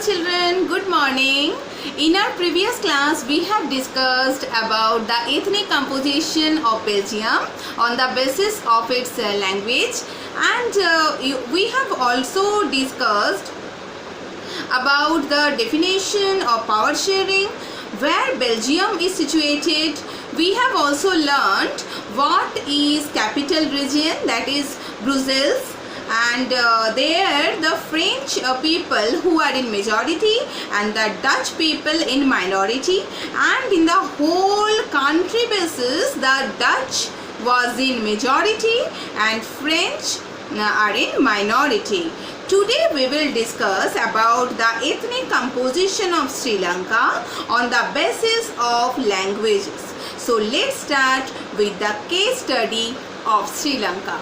children, good morning. In our previous class we have discussed about the ethnic composition of Belgium on the basis of its language, and we have also discussed about the definition of power sharing, where Belgium is situated. We have also learnt what is capital region, that is Brussels, and there the French people who are in majority and the Dutch people in minority, and in the whole country basis the Dutch was in majority and French are in minority. Today we will discuss about the ethnic composition of Sri Lanka on the basis of languages. So let's start with the case study of Sri Lanka.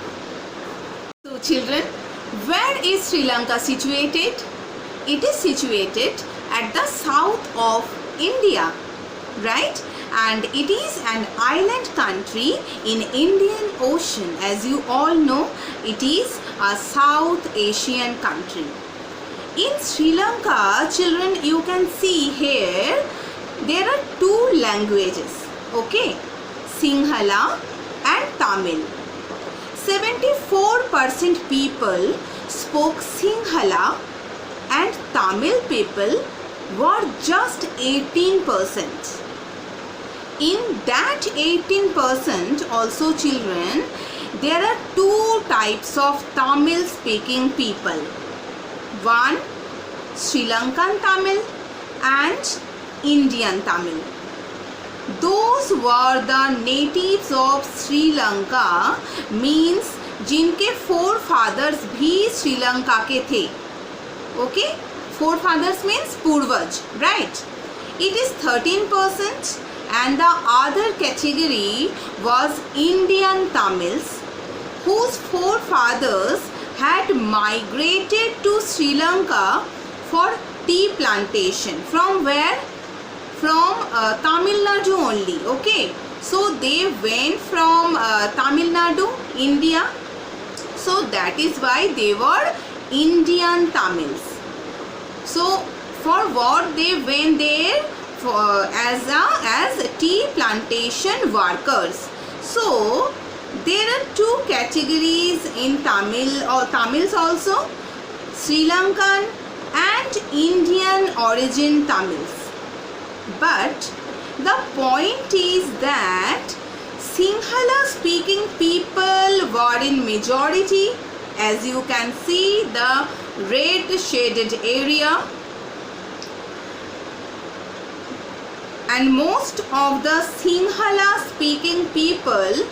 So children, where is Sri Lanka situated? It is situated at the south of India, right? And it is an island country in Indian Ocean. As you all know, it is a South Asian country. In Sri Lanka, children, you can see here there are two languages, okay, Sinhala and Tamil. 74% people spoke Sinhala and Tamil people were just 18%. In that 18% also, children, there are two types of Tamil speaking people. One, Sri Lankan Tamil and Indian Tamil. Those were the natives of Sri Lanka, means जिनके forefathers भी श्रीलंका के थे. Okay, forefathers means पूर्वज, right? It is 13%, and the other category was Indian Tamils, whose forefathers had migrated to Sri Lanka for tea plantation. From where? From Tamil Nadu only, okay. So they went from Tamil Nadu, India. So that is why they were Indian Tamils. So for what they went there? For as tea plantation workers. So there are two categories in Tamil or Tamils also, Sri Lankan and Indian origin Tamils. But the point is that Sinhala speaking people were in majority. As you can see, the red shaded area, and most of the Sinhala speaking people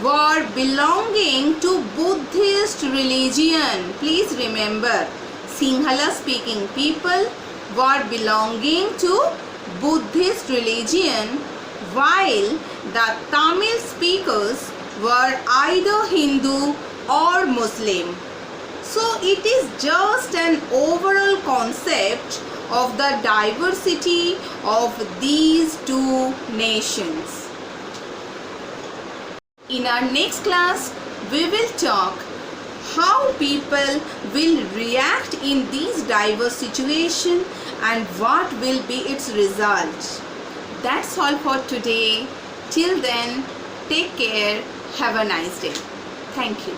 were belonging to Buddhist religion. Please remember, Sinhala speaking people were belonging to Buddhist religion, while the Tamil speakers were either Hindu or Muslim. So it is just an overall concept of the diversity of these two nations. In our next class, we will talk how people will react in these diverse situations and what will be its result. That's all for today. Till then, take care. Have a nice day. Thank you.